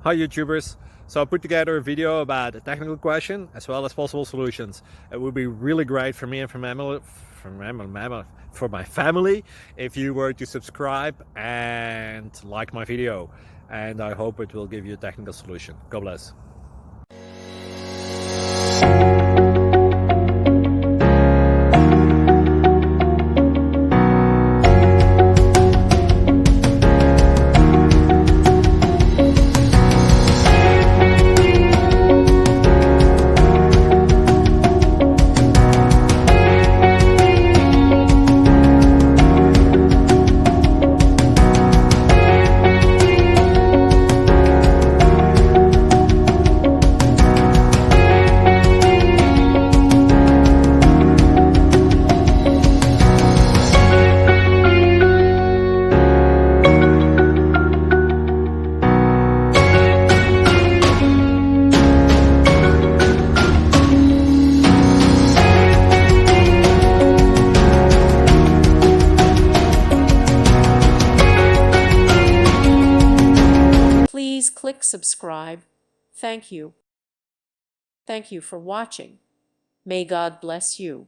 Hi YouTubers! So I put together a video about a technical question as well as possible solutions. It would be really great for me and for my family if you were to subscribe and like my video, and I hope it will give you a technical solution. God bless. Please click subscribe. Thank you. Thank you for watching. May God bless you.